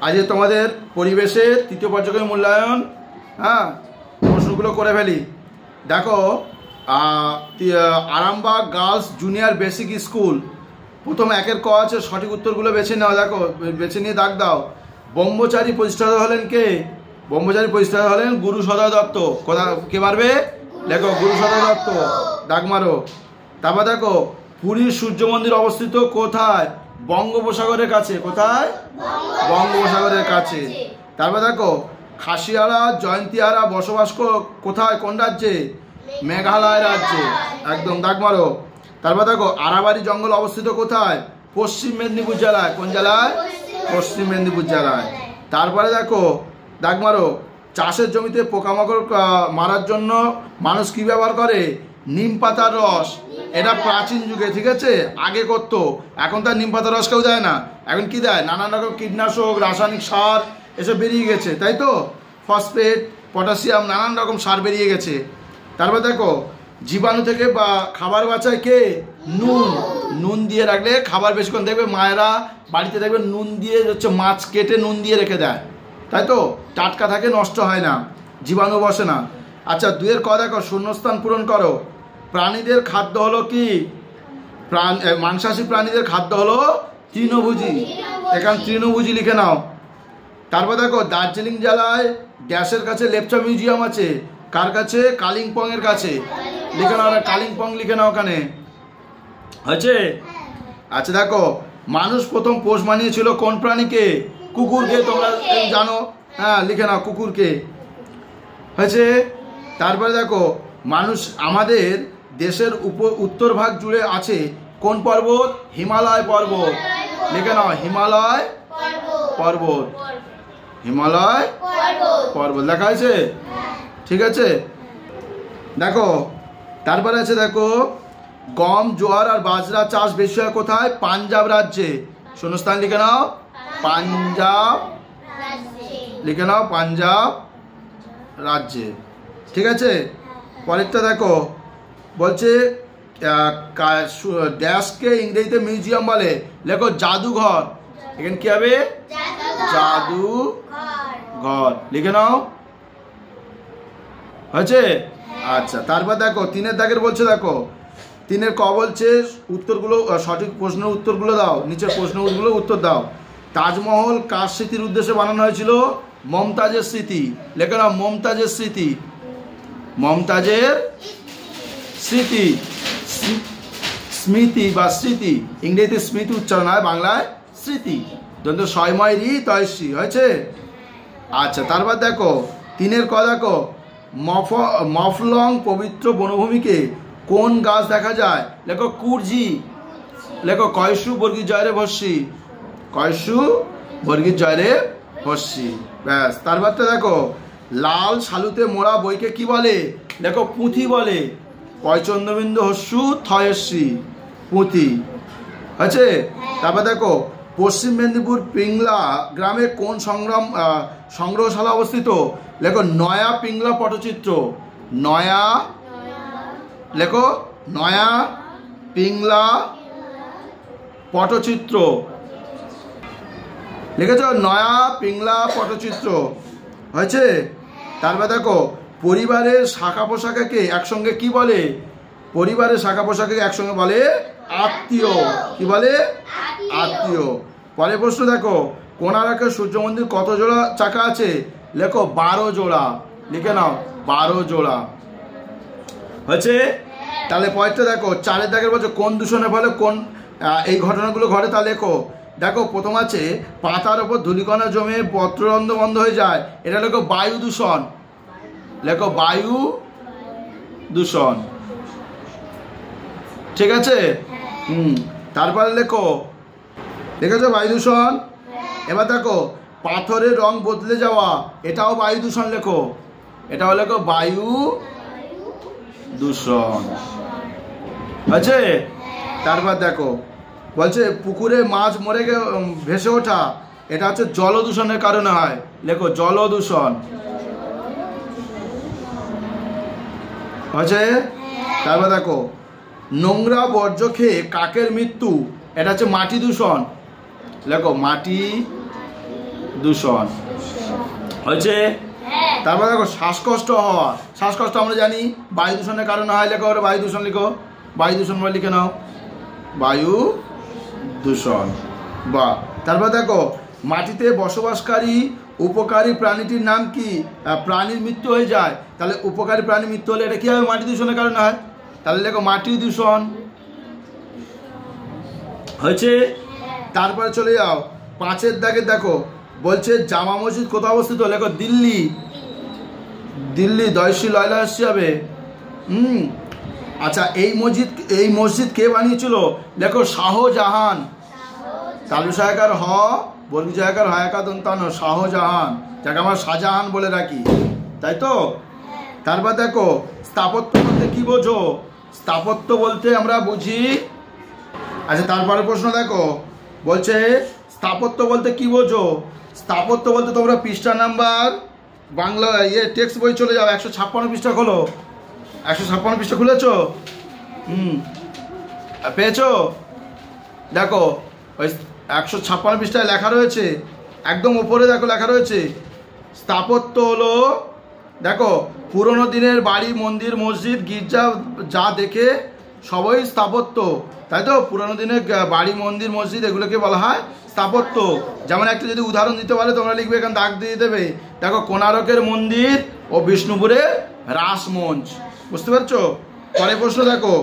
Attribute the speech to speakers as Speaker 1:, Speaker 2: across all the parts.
Speaker 1: আজকে তোমাদের পরিবেশের তৃতীয় পর্যায়ের মূল্যায়ন। হ্যাঁ, প্রশ্নগুলো করে ফেলি। দেখো, Arambagh girls junior basic school, প্রথম একের ক আছে, সঠিক উত্তরগুলো বেছে নাও। দেখো, বেছে নিয়ে দাগ দাও। ব্রহ্মচারী প্রতিষ্ঠাতা হলেন কে? ব্রহ্মচারী প্রতিষ্ঠাতা হলেন গুরু সদয় দত্ত। কোথা কে পারবে? দেখো, গুরু সদয় দত্ত, দাগ মারো। তারপর দেখো, পুরীর সূর্য মন্দির অবস্থিত কোথায়? বঙ্গোপসাগরের কাছে। কোথায়? বঙ্গোপসাগরের কাছে। তারপর দেখো, খাসিয়ারা জয়ন্তীয়ারা বসবাস কোথায়, কোন রাজ্যে? মেঘালয় রাজ্যে, একদম দাগ মারো। তারপর দেখো, আরাবাড়ি জঙ্গল অবস্থিত কোথায়? পশ্চিম মেদিনীপুর জেলায়। কোন জেলায়? পশ্চিম মেদিনীপুর জেলায়। তারপরে দেখো, দাগ মারো, চাষের জমিতে পোকামাকড় মারার জন্য মানুষ কি ব্যবহার করে? নিম পাতার রস। এটা প্রাচীন যুগে, ঠিক আছে, আগে করতো, এখন তার নিম পাতার রস কেউ দেয় না। এখন কি দেয়? নানান রকম কীটনাশক, রাসায়নিক সার এসব বেরিয়ে গেছে, তাই তো, ফসফেট, পটাশিয়াম, নানান রকম সার বেরিয়ে গেছে। তারপর দেখো, জীবাণু থেকে বা খাবার বাঁচায় কে? নুন। নুন দিয়ে রাখলে খাবার বেশিক্ষণ, দেখবে মায়েরা বাড়িতে দেখবে নুন দিয়ে হচ্ছে মাছ কেটে নুন দিয়ে রেখে দেয়, তাই তো, টাটকা থাকে, নষ্ট হয় না, জীবাণু বসে না। আচ্ছা, দুয়ের ক দেখো, শূন্যস্থান পূরণ করো। প্রাণীদের খাদ্য হলো কি? মাংসাশী প্রাণীদের খাদ্য হলো তৃণভোজী। এখানে তৃণভোজী লিখে নাও। তারপর দেখো, দার্জিলিং জেলায় ড্যাশের কাছে লেপচা মিউজিয়াম আছে। কার কাছে? কালিম্পং এর কাছে। লিখে নাও, কালিম্পং লিখে নাও ওখানে, হয়েছে? আচ্ছা দেখো, মানুষ প্রথম পোষ মানিয়েছিল কোন প্রাণীকে? কুকুরকে। তোমরা জানো, হ্যাঁ, লিখে নাও, কুকুরকে, হয়েছে? তারপরে দেখো, মানুষ আমাদের দেশের উত্তর ভাগ জুড়ে আছে কোন পর্বত? হিমালয় পর্বত। লিখে নাও, হিমালয় পর্বত। হিমালয় পর্বত লেখা হয়েছে, ঠিক আছে? দেখো, তারপরে আছে দেখো, গম, জোয়ার আর বাজরা চাষ বেশি হয় কোথায়? পাঞ্জাব রাজ্যে। শূন্যস্থান লিখে নাও, পাঞ্জাব লিখে নাও, পাঞ্জাব রাজ্যে, ঠিক আছে? পরেরটা দেখো, বলছে ড্যাশকে ইংরেজিতে মিউজিয়াম বলে। লেখো, জাদুঘর। এখানে কি হবে? জাদুঘর লিখে নাও, হয়েছে? আচ্ছা, তারপর দেখো, তিনের দাগের বলছে, দেখো, তিনের ক বলছে উত্তরগুলো, সঠিক প্রশ্নের উত্তরগুলো দাও, নিচের প্রশ্নগুলো উত্তর দাও। তাজমহল কার স্মৃতির উদ্দেশ্যে বানানো হয়েছিল? মমতাজের স্মৃতি। লেখে নাও, মমতাজের স্মৃতি। মমতাজের স্মৃতি, স্মৃতি বা স্মৃতি, ইংরেজিতে স্মৃতি উচ্চারণ হয়, বাংলায় স্মৃতি। দন্ত ছয়ময় রি তয়সী, হয়েছে? আচ্ছা, তারপর দেখো, তিনের ক দেখো, মফলং পবিত্র বনভূমিকে কোন গাছ দেখা যায়? লেখো, কুরজি। লেখো, কয়সু বর্গীর জয়রে ভস্যি। কয়সু বর্গীর জয়রে ভস্যি, ব্যাস। তারপরটা দেখো, লাল শালুতে মোড়া বইকে কি বলে? লেখো, পুঁথি বলে। পয়চন্দ্রবিন্দু হস্যু থয়স্যি, পুঁথি, আছে? তারপর দেখো, পশ্চিম মেদিনীপুর পিংলা গ্রামে কোন সংগ্রহশালা অবস্থিত? লেখো, নয়া পিংলা পটচিত্র। নয়া, লেখো, নয়া পিংলা পটচিত্র, লিখেছ? নয়া পিংলা পটচিত্র, হয়েছে? তারপর দেখো, পরিবারের শাখা পোশাকাকে একসঙ্গে কি বলে? পরিবারের শাখা পোশাকাকে একসঙ্গে বলে আত্মীয়। কি বলে? আত্মীয়। পরের প্রশ্ন দেখো, কোণার্কের সূর্য মন্দির কত জোড়া চাকা আছে? লেখো, 12 জোড়া। লিখে নাও, 12 জোড়া, হয়েছে? তাহলে পরেরটা দেখো, চারের দাগের বলছে কোন দূষণের ফলে কোন এই ঘটনাগুলো ঘটে, তা লেখো। দেখো, প্রথম আছে পাতার ওপর ধূলিকণা জমে পত্ররন্ধ্র বন্ধ হয়ে যায়, এটা লেখো বায়ু দূষণ। লেখো, বায়ু দূষণ, ঠিক আছে? তারপরে লেখো, দেখেছো বায়ু দূষণ। এবার দেখো, পাথরের রং বদলে যাওয়া, এটাও বায়ু দূষণ। লেখো, এটাও লেখো বায়ু দূষণ, আছে? তারপর দেখো, বলছে পুকুরে মাছ মরে ভেসে ওঠা, এটা হচ্ছে জলদূষণের কারণে হয়। লেখো, জলদূষণ, আছে? তারপর দেখো, নোংরা বর্জ্য খেয়ে কাকের মৃত্যু, এটা হচ্ছে মাটি দূষণ। লেখো, মাটি দূষণ হচ্ছে। তারপর দেখো শ্বাসকষ্ট হওয়া, শ্বাসকষ্ট আমরা জানি বায়ু দূষণের কারণে হয়, লেখো বায়ু দূষণ, লিখো বায়ু দূষণ বলে লিখে নাও বায়ু দূষণ। বা তারপর দেখো মাটিতে বসবাসকারী উপকারী প্রাণীটির নাম কি? প্রাণীর মৃত্যু হয়ে যায়, তাহলে উপকারী প্রাণীর মৃত্যু হলে এটা কি হবে? মাটি দূষণের কারণে হয়, তাহলে লেখো মাটি দূষণ হয়েছে। তারপরে চলে যাও 5-এর দাগে, দেখো বলছে জামা মসজিদ কোথায় অবস্থিত? লেখো দিল্লি, দিল্লি দয়সী লয়লা আসছে হবে। আচ্ছা এই মসজিদ কে বানিয়েছিল? লেখো শাহজাহান, তালু সায়কার হ বর্গী জায়গার হায়াকা দন্তান, শাহজাহান, যাকে আমরা শাহজাহান বলে রাখি, তাই তো। তারপর দেখো স্থাপত্য বলতে কি বোঝো? স্থাপত্য বলতে আমরা বুঝি, আচ্ছা তারপরে প্রশ্ন দেখো বলছে স্থাপত্য বলতে কি বোঝো? স্থাপত্য বলতে তোমরা পৃষ্ঠা নাম্বার বাংলা টেক্সট বই চলে যাও, 156 পৃষ্ঠা খোলো, 156 পৃষ্ঠা খুলেছো? পেয়েছো? দেখো ওই 156 পৃষ্ঠায় লেখা রয়েছে, একদম উপরে দেখো লেখা রয়েছে স্থাপত্য হলো, দেখো পুরনো দিনের বাড়ি, মন্দির, মসজিদ, গির্জা যা দেখে সবই স্থাপত্য, তাই তো। পুরনো দিনের বাড়ি, মন্দির, মসজিদ এগুলোকে বলা হয় স্থাপত্য। যেমন একটা যদি উদাহরণ দিতে পারে তোমরা লিখবে, এখানে দাগ দিয়ে দেবে, দেখো কোণারকের মন্দির ও বিষ্ণুপুরের রাসমঞ্চ, বুঝতে পারছো? পরে প্রশ্ন দেখো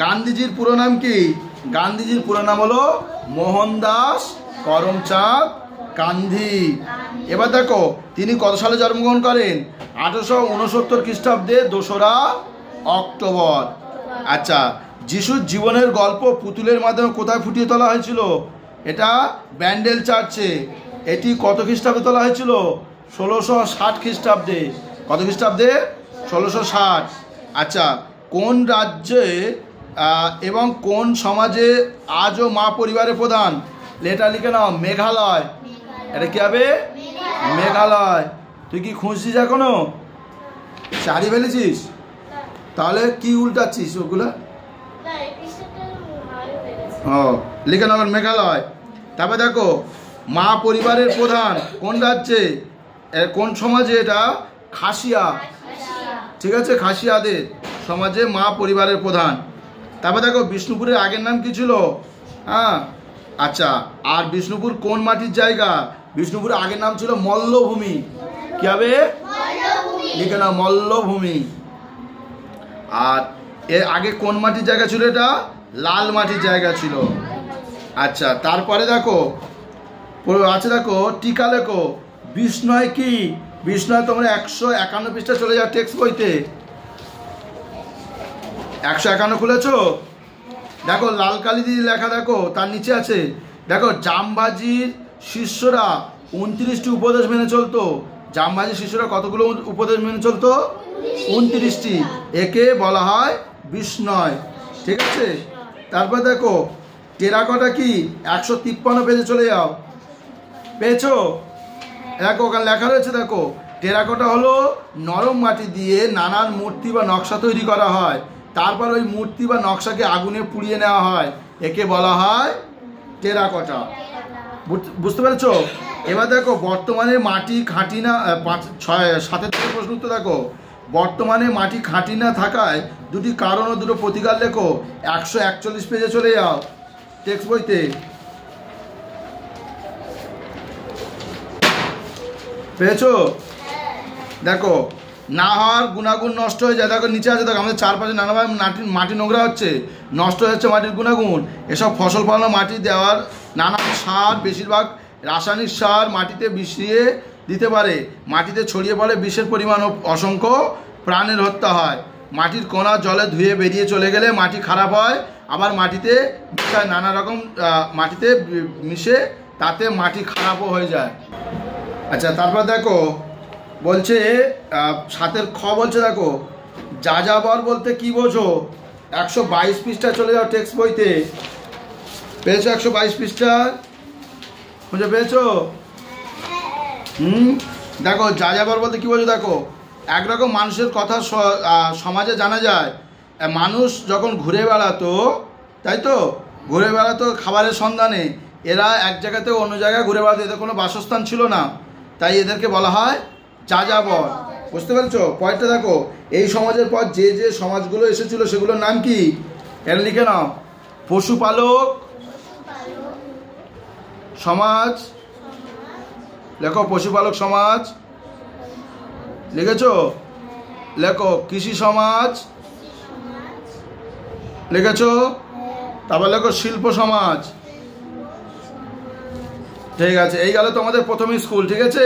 Speaker 1: গান্ধীজির পুরো নাম কি? গান্ধীজির পুরো নাম হলো মোহনদাস করমচাঁদ গান্ধী। এবার দেখো তিনি কত সালে জন্মগ্রহণ করেন? 1869 খ্রিস্টাব্দে 2রা অক্টোবর। আচ্ছা যিশুর জীবনের গল্প পুতুলের মাধ্যমে কোথায় ফুটিয়ে তোলা হয়েছিল? এটা ব্যান্ডেল চার্চে। এটি কত খ্রিস্টাব্দে তোলা হয়েছিল? 1660 খ্রিস্টাব্দে। কত খ্রিস্টাব্দে? 1660। আচ্ছা কোন রাজ্যে এবং কোন সমাজে আজও মা পরিবারের প্রধান? এটা লিখে নাও মেঘালয়। এটা কি হবে? মেঘালয়। তুই কি খুঁজছিস এখনো? চারিয়ে ফেলেছিস? তাহলে কি উল্টাচ্ছিস ওগুলো? ও লিখে নাও মেঘালয়। তারপর দেখো মা পরিবারের প্রধান কোন রাজ্যে, কোন সমাজে? এটা খাসিয়া, ঠিক আছে, খাসিয়াদের সমাজে মা পরিবারের প্রধান। তারপর দেখো বিষ্ণুপুরের আগের নাম কি ছিল? হ্যাঁ আচ্ছা, আর বিষ্ণুপুর কোন মাটির জায়গা? বিষ্ণুপুরের আগের নাম ছিল মল্লভূমি। কি হবে? লিখে নাও মল্লভূমি। আর এর আগে কোন মাটির জায়গা ছিল? এটা লাল মাটির জায়গা ছিল। আচ্ছা তারপরে দেখো আছে, দেখো টিকা লেখো বিষ্ণয় কি? বিষ্ণয় তোমরা 151 পৃষ্ঠা চলে যাও টেক্সট বইতে, 151 খুলেছো? দেখো লাল কালি দিয়ে লেখা, দেখো তার নিচে আছে, দেখো জামবাজির শিষ্যরা 29টি উপদেশ মেনে চলতো। জামবাজির শিষ্যরা কতগুলো উপদেশ মেনে চলতো? 29টি। একে বলা হয় বিষ্ণয়, ঠিক আছে। তারপর দেখো টেরাকোটা কি? 153 পেজে চলে যাও, পেয়েছো? দেখো ওখানে লেখা রয়েছে, দেখো টেরাকোটা হলো নরম মাটি দিয়ে নানান মূর্তি বা নকশা তৈরি করা হয়, তারপর ওই মূর্তি বা নকশাকে আগুনে পুড়িয়ে নেওয়া হয়, একে বলা হয় টেরাকোটা। বুঝতে পেরেছো? এবার দেখো বর্তমানে মাটি খাঁটি না, 7 থেকে প্রশ্ন উত্তর দেখো। বর্তমানে মাটি খাঁটি না থাকায় দুটি কারণ ও দুটো প্রতিকার লেখো। 141 পেজে চলে যাও টেক্সট বইতে, পেয়েছো? দেখো না হওয়ার গুণাগুণ নষ্ট হয়ে যায়, দেখো নিচে আছে, দেখো আমাদের চারপাশে নানাভাবে মাটি নোংরা হচ্ছে, নষ্ট হয়ে যাচ্ছে মাটির গুণাগুণ। এসব ফসল ফলানো মাটি দেওয়ার নানান সার, বেশিরভাগ রাসায়নিক সার মাটিতে মিশিয়ে দিতে পারে, মাটিতে ছড়িয়ে পড়ে বিষের পরিমাণ ও অসংখ্য প্রাণের হত্যা হয়। মাটির কণা জলে ধুয়ে বেরিয়ে চলে গেলে মাটি খারাপ হয়, আবার মাটিতে মিশায় নানা রকম মাটিতে মিশে, তাতে মাটি খারাপও হয়ে যায়। আচ্ছা তারপর দেখো বলছে 7 খ বলছে, দেখো যাযাবর বলতে কি বোঝো? 122 পৃষ্ঠা চলে যাও টেক্সট বইতে, পেয়েছো? 122 পৃষ্ঠা বুঝে পেয়েছো? দেখো যাযাবর বলতে কি বোঝো? দেখো একরকম মানুষের কথা সমাজে জানা যায়। মানুষ যখন ঘুরে বেড়াতো, তাই তো, ঘুরে বেড়াতো খাবারের সন্ধানে, এরা এক জায়গাতে অন্য জায়গায় ঘুরে বেড়াতো, এদের কোনো বাসস্থান ছিল না। তাই এদেরকে বলা হয় যাযাবর। বুঝতে পেরেছো? পরেরটা দেখো, এই সমাজের পর যে যে সমাজগুলো এসেছিল সেগুলোর নাম কি? এটা লিখে নাও। পশুপালক সমাজ, লেখো পশুপালক সমাজ, লিখেছো? লেখো কৃষি সমাজ, লিখেছো? তারপর লেখো শিল্প সমাজ। ঠিক আছে, এই গেল তোমাদের প্রথম স্কুল। ঠিক আছে।